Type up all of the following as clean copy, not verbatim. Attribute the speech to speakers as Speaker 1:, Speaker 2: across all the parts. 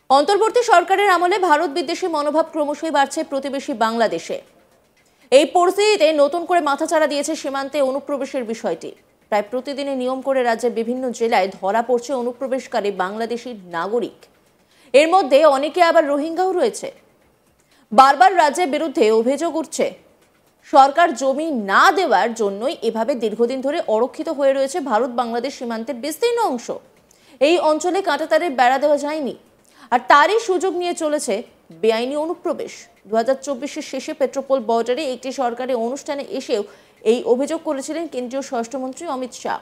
Speaker 1: অন্তর্বর্তী সরকারের আমলে ভারত বিদ্বেষী মনোভাব ক্রমশই বাড়ছে প্রতিবেশী বাংলাদেশে। এই পরিস্থিতিতে নতুন করে মাথাচাড়া দিয়েছে সীমান্তে অনুপ্রবেশের বিষয়টি। প্রায় প্রতিদিনই নিয়ম করে রাজ্যের বিভিন্ন জেলায় ধরা পড়ছে অনুপ্রবেশকারী বাংলাদেশি নাগরিক। এর মধ্যে অনেকে আবার রোহিঙ্গাও রয়েছে। বারবার রাজ্যের বিরুদ্ধে অভিযোগ উঠছে সরকার জমি না দেওয়ার জন্যই এভাবে দীর্ঘদিন ধরে অরক্ষিত হয়ে রয়েছে ভারত বাংলাদেশ সীমান্তের বিস্তীর্ণ অংশ। এই অঞ্চলে কাঁটাতারের বেড়া দেওয়া যায়নি, আর তারই সুযোগ নিয়ে চলেছে বেআইনি অনুপ্রবেশ। 2024-এর শেষে পেট্রোপোল বর্ডারে একটি সরকারি অনুষ্ঠানে এসেও এই অভিযোগ করেছিলেন কেন্দ্রীয় স্বরাষ্ট্রমন্ত্রী অমিত শাহ।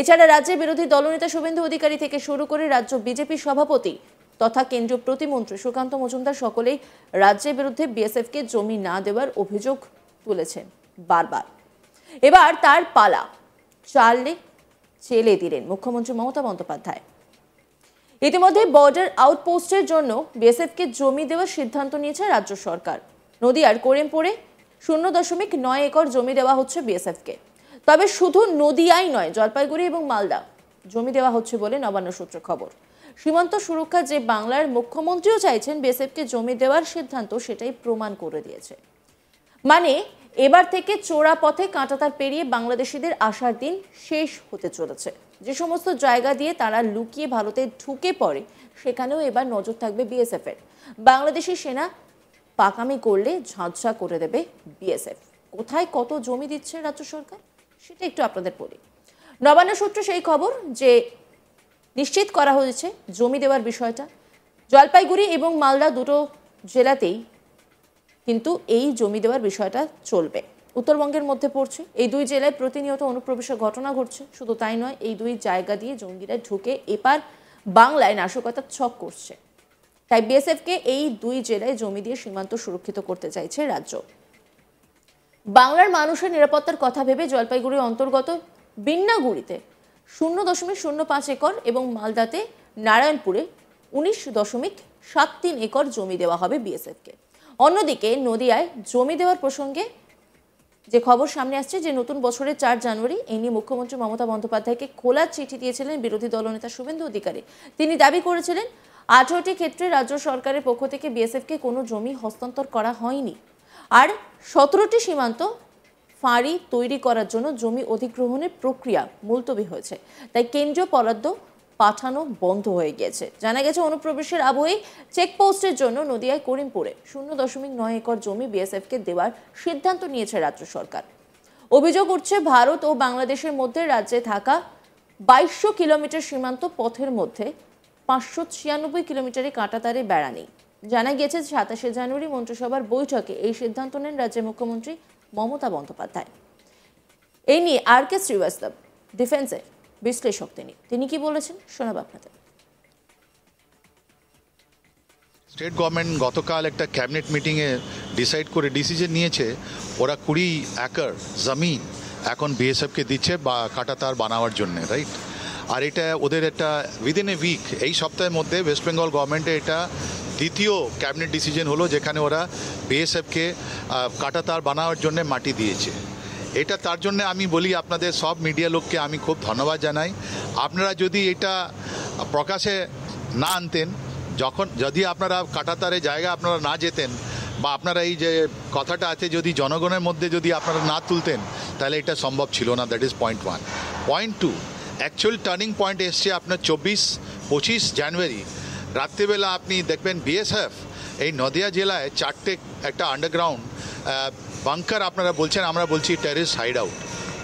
Speaker 1: এছাড়া রাজ্যের বিরোধী দলনেতা শুভেন্দু অধিকারী থেকে শুরু করে রাজ্য বিজেপি সভাপতি তথা কেন্দ্রীয় প্রতিমন্ত্রী সুকান্ত মজুমদার সকলেই রাজ্যের বিরুদ্ধে বিএসএফকে জমি না দেওয়ার অভিযোগ তুলেছেন বারবার। এবার তার পালা চেলে দিলেন মুখ্যমন্ত্রী মমতা বন্দ্যোপাধ্যায়। ইতিমধ্যে বর্ডার আউটপোস্টের জন্য বিএসএফকে জমি দেওয়ার সিদ্ধান্ত নিয়েছে রাজ্য সরকার। নদিয়ার করিমপুরে 0.9 একর জমি দেওয়া হচ্ছে বিএসএফকে। তবে শুধু নদিয়াই নয়, জলপাইগুড়ি এবং মালদা জমি দেওয়া হচ্ছে বলে নবান্ন সূত্রে খবর। সীমান্ত সুরক্ষা যে বাংলার মুখ্যমন্ত্রীও চাইছেন বিএসএফকে জমি দেওয়ার সিদ্ধান্ত, সেটাই প্রমাণ করে দিয়েছে। মানে এবার থেকে চোরা পথে কাঁটাতার পেরিয়ে বাংলাদেশিদের আসার দিন শেষ হতে চলেছে। যে সমস্ত জায়গা দিয়ে তারা লুকিয়ে ভারতে ঢুকে পড়ে সেখানেও এবার নজর থাকবে বিএসএফ এর। বাংলাদেশি সেনা পাকামি করলে ঝাঁঝা করে দেবে বিএসএফ। কোথায় কত জমি দিচ্ছে রাজ্য সরকার সেটা একটু আপনাদের বলি। নবান্ন সূত্রে সেই খবর যে নিশ্চিত করা হয়েছে জমি দেওয়ার বিষয়টা। জলপাইগুড়ি এবং মালদা দুটো জেলাতেই কিন্তু এই জমি দেওয়ার বিষয়টা চলবে। উত্তরবঙ্গের মধ্যে পড়ছে। এই দুই জেলায় প্রতিনিয়ত অনুপ্রবেশের ঘটনা ঘটছে। শুধু তাই নয়, এই দুই জায়গা দিয়ে জঙ্গিরা ঢুকে এপার বাংলায় নাশকতার ছক করছে। তাই বিএসএফকে এই দুই জেলায় জমি দিয়ে সীমান্ত সুরক্ষিত করতে চাইছে রাজ্য। বাংলার মানুষের নিরাপত্তার কথা ভেবে জলপাইগুড়ির অন্তর্গত বিন্নাগুড়িতে 0.05 একর এবং মালদাতে নারায়ণপুরে 19.73 একর জমি দেওয়া হবে বিএসএফকে। অন্যদিকে নদিয়ায় জমি দেওয়ার প্রসঙ্গে যে খবর সামনে আসছে যে নতুন বছরের 4 জানুয়ারি এই নিয়ে মুখ্যমন্ত্রী মমতা বন্দ্যোপাধ্যায়কে খোলা চিঠি দিয়েছিলেন বিরোধী দলনেতা শুভেন্দু অধিকারী। তিনি দাবি করেছিলেন 18টি ক্ষেত্রে রাজ্য সরকারের পক্ষ থেকে বিএসএফকে কোনো জমি হস্তান্তর করা হয়নি, আর 17টি সীমান্ত ফাঁড়ি তৈরি করার জন্য জমি অধিগ্রহণের প্রক্রিয়া মুলতবি হয়েছে। তাই কেন্দ্রীয় বরাদ্দ পাঠানো বন্ধ হয়ে গিয়েছে। জানা গেছে অনুপ্রবেশের আবহে চেকপোস্টের জন্য নদিয়ায় করিমপুরে 0.9 একর জমি বিএসএফকে দেওয়ার সিদ্ধান্ত নিয়েছে রাজ্য সরকার। অভিযোগ উঠছে ভারত ও বাংলাদেশের মধ্যে রাজ্যে থাকা 2200 কিলোমিটার সীমান্ত পথের মধ্যে 596 কিলোমিটারে কাঁটাতারে বেড়া নেই। জানা গেছে 27 জানুয়ারি মন্ত্রিসভার বৈঠকে এই সিদ্ধান্ত নেন রাজ্যের মুখ্যমন্ত্রী মমতা বন্দ্যোপাধ্যায়। এই নিয়ে আর.কে. শ্রীবাস্তব ডিফেন্সের বিশ্লেষক, তিনি কি বলেছেন শোনাব আপনাদের।
Speaker 2: স্টেট গভর্নমেন্ট গতকাল একটা ক্যাবিনেট মিটিংয়ে ডিসিশন নিয়েছে ওরা 20 একর জমি এখন বিএসএফকে দিচ্ছে বা কাঁটাতার বানাবার জন্য, রাইট? আর এটা ওদের একটা উইদিন এ উইক, এই সপ্তাহের মধ্যে ওয়েস্ট বেঙ্গল গভর্নমেন্টে এটা দ্বিতীয় ক্যাবিনেট ডিসিশন হলো যেখানে ওরা বিএসএফকে কাঁটাতার বানাবার জন্য মাটি দিয়েছে। এটা তার জন্য আমি বলি আপনাদের সব মিডিয়া লোককে আমি খুব ধন্যবাদ জানাই। আপনারা যদি এটা প্রকাশে না আনতেন, যদি আপনারা কাঁটাতারে জায়গা আপনারা না যেতেন বা আপনারা এই যে কথাটা আছে যদি জনগণের মধ্যে যদি আপনারা না তুলতেন তাহলে এটা সম্ভব ছিল না। That is point 1। Point 2, actual turning point এসছে আপনার 24-25 জানুয়ারি রাত্রিবেলা। আপনি দেখবেন বিএসএফ এই নদিয়া জেলায় 4টে একটা আন্ডারগ্রাউন্ড বাংকার আপনারা বলছেন, আমরা বলছি টেররিস্ট হাইড আউট,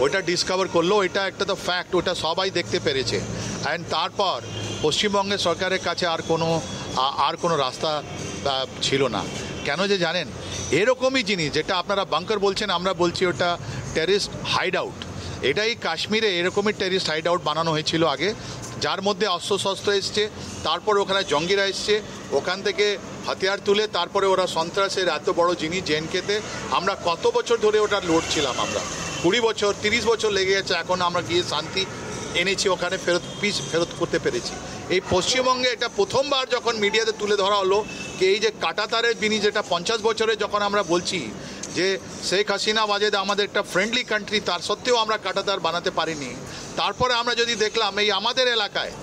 Speaker 2: ওইটা ডিসকভার করলো। এটা একটা তো ফ্যাক্ট, ওটা সবাই দেখতে পেরেছে। অ্যান্ড তারপর পশ্চিমবঙ্গের সরকারের কাছে আর কোনো রাস্তা ছিল না। কেন যে জানেন, এরকমই জিনিস যেটা আপনারা বাংকার বলছেন আমরা বলছি ওটা টেররিস্ট হাইড আউট। এটাই কাশ্মীরে এরকমই টেররিস্ট হাইড আউট বানানো হয়েছিল আগে, যার মধ্যে অস্ত্রশস্ত্র এসছে, তারপর ওখানে জঙ্গিরা এসছে, ওখান থেকে হাতিয়ার তুলে তারপরে ওরা সন্ত্রাসের এত বড় জিনিস জেএনকেতে আমরা কত বছর ধরে ওটা লড়ছিলাম। আমরা 20 বছর 30 বছর লেগে গেছে, এখন আমরা গিয়ে শান্তি এনেছি, ওখানে ফেরত করতে পেরেছি। এই পশ্চিমবঙ্গে এটা প্রথমবার যখন মিডিয়াতে তুলে ধরা হলো কি এই যে কাঁটাতারের জিনিস, যেটা 50 বছরে যখন আমরা বলছি যে শেখ হাসিনা বাজেদ আমাদের একটা ফ্রেন্ডলি কান্ট্রি, তার সত্ত্বেও আমরা কাঁটাতার বানাতে পারিনি। তারপরে আমরা যদি দেখলাম এই আমাদের এলাকায়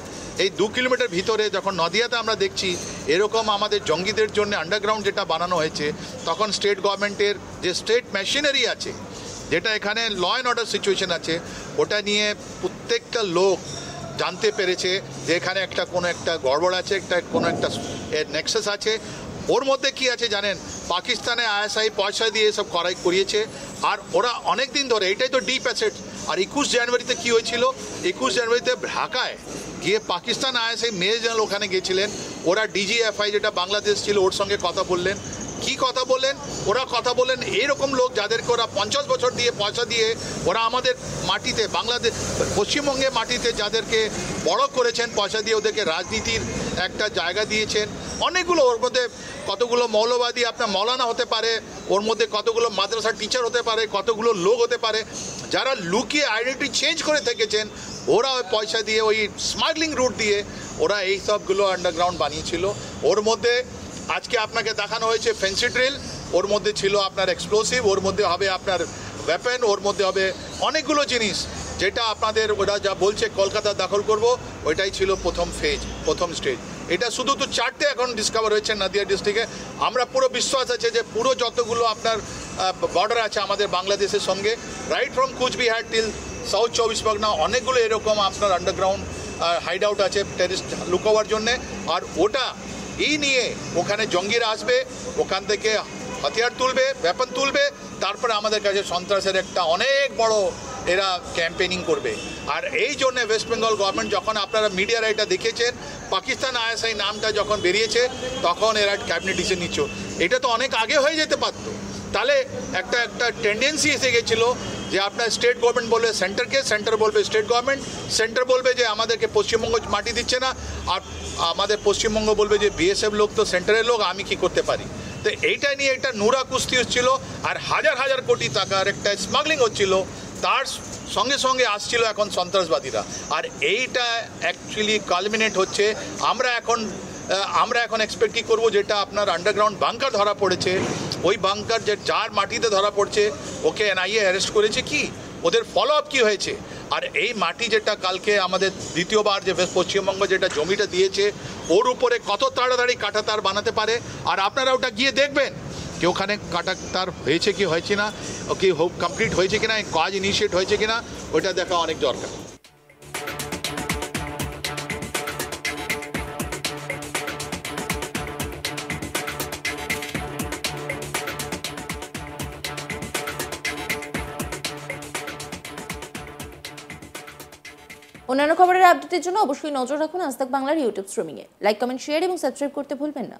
Speaker 2: এই 2 কিলোমিটার ভিতরে যখন নদিয়াতে আমরা দেখছি এরকম আমাদের জঙ্গিদের জন্য আন্ডারগ্রাউন্ড যেটা বানানো হয়েছে, তখন স্টেট গভর্নমেন্টের যে স্টেট মেশিনারি আছে, যেটা এখানে ল অ্যান্ড অর্ডার সিচুয়েশন আছে, ওটা নিয়ে প্রত্যেকটা লোক জানতে পেরেছে যে এখানে কোনো একটা গড়বড় আছে, কোনো একটা নেক্সাস আছে। ওর মধ্যে কি আছে জানেন, পাকিস্তানে আইএসআই পয়সা দিয়ে সব করিয়েছে, আর ওরা অনেক দিন ধরে, এটাই তো ডিপ অ্যাসেট। আর 21 জানুয়ারিতে কি হয়েছিল, 21 জানুয়ারিতে ঢাকায় গিয়ে পাকিস্তান আইএসআই মেজর জেনারেল ওখানে গিয়েছিলেন, ওরা ডিজিএফআই যেটা বাংলাদেশ ছিল ওর সঙ্গে কথা বললেন। কি কথা বললেন? ওরা কথা বললেন এরকম লোক যাদেরকে ওরা 50 বছর দিয়ে পয়সা দিয়ে ওরা আমাদের মাটিতে, বাংলাদেশ পশ্চিমবঙ্গের মাটিতে যাদেরকে বড় করেছেন পয়সা দিয়ে, ওদেরকে রাজনীতির একটা জায়গা দিয়েছেন। অনেকগুলো, ওর মধ্যে কতগুলো মৌলবাদী আপনার মৌলানা হতে পারে, ওর মধ্যে কতগুলো মাদ্রাসার টিচার হতে পারে, কতগুলো লোক হতে পারে যারা লুকিয়ে আইডেন্টিটি চেঞ্জ করে থেকেছেন। ওরা ওই পয়সা দিয়ে, ওই স্মাগলিং রুট দিয়ে ওরা এই সবগুলো আন্ডারগ্রাউন্ড বানিয়েছিল। ওর মধ্যে আজকে আপনাকে দেখানো হয়েছে ফেন্সি ড্রিল, ওর মধ্যে ছিল আপনার এক্সপ্লোসিভ, ওর মধ্যে হবে আপনার ওয়েপেন, ওর মধ্যে হবে অনেকগুলো জিনিস, যেটা আপনাদের ওরা যা বলছে কলকাতা দখল করব, ওইটাই ছিল প্রথম স্টেজ। এটা শুধু তো 4টে এখন ডিসকভার হয়েছে নদিয়া ডিস্ট্রিক্টে। আমরা পুরো বিশ্বাস আছে যে পুরো যতগুলো আপনার বর্ডার আছে আমাদের বাংলাদেশের সঙ্গে, right from Cooch Behar till south 24 Pargana, অনেকগুলো এরকম আপনার আন্ডারগ্রাউন্ড হাইড আউট আছে টেরিস্ট লুকোবার জন্যে। আর ওটা এই নিয়ে ওখানে জঙ্গিরা আসবে, ওখান থেকে হাতিয়ার তুলবে, ওয়েপন তুলবে, তারপরে আমাদের কাছে সন্ত্রাসের একটা অনেক বড় এরা ক্যাম্পেনিং করবে। আর এই জন্যে ওয়েস্ট বেঙ্গল গভর্নমেন্ট, যখন আপনারা মিডিয়ারা এটা দেখেছেন, পাকিস্তান আইএসআই নামটা যখন বেরিয়েছে তখন এরা ক্যাবিনেট ডিসিশন নিচ্ছ। এটা তো অনেক আগে হয়ে যেতে পারত। তাহলে একটা টেন্ডেন্সি এসে গেছিলো যে আপনার স্টেট গভর্নমেন্ট বলবে সেন্টারকে, সেন্টার বলবে স্টেট গভর্নমেন্ট, সেন্টার বলবে যে আমাদেরকে পশ্চিমবঙ্গ মাটি দিচ্ছে না, আর আমাদের পশ্চিমবঙ্গ বলবে যে বিএসএফ লোক তো সেন্টারের লোক, আমি কি করতে পারি। তো এইটা নিয়ে একটা নোরা কুস্তি হচ্ছিল, আর হাজার হাজার কোটি টাকার একটা স্মাগলিং হচ্ছিল, তার সঙ্গে সঙ্গে আসছিল এখন সন্ত্রাসবাদীরা। আর এইটা অ্যাকচুয়ালি কালমিনেট হচ্ছে। আমরা এখন এক্সপেক্ট কী করবো, যেটা আপনার আন্ডারগ্রাউন্ড বাংকার ধরা পড়েছে, ওই বাংকার যে যার মাটিতে ধরা পড়ছে ওকে এনআইএ অ্যারেস্ট করেছে, কি ওদের ফলো আপ কী হয়েছে। আর এই মাটি যেটা কালকে আমাদের দ্বিতীয়বার যে পশ্চিমবঙ্গ যেটা জমিটা দিয়েছে, ওর উপরে কত তাড়াতাড়ি কাঁটা তার বানাতে পারে। আর আপনারা ওটা গিয়ে দেখবেন যে ওখানে কাঁটা তার হয়েছে কি হয়েছে না, কি কমপ্লিট হয়েছে কিনা, কাজ ইনিশিয়েট হয়েছে কিনা, ওইটা দেখা অনেক দরকার।
Speaker 1: অন্যান্য খবরের আপডেটের জন্য অবশ্যই নজর রাখুন আজ তাক বাংলার ইউটিউব স্ট্রিমিংয়ে। লাইক, কমেন্ট, শেয়ার এবং সাবস্ক্রাইব করতে ভুলবেন না।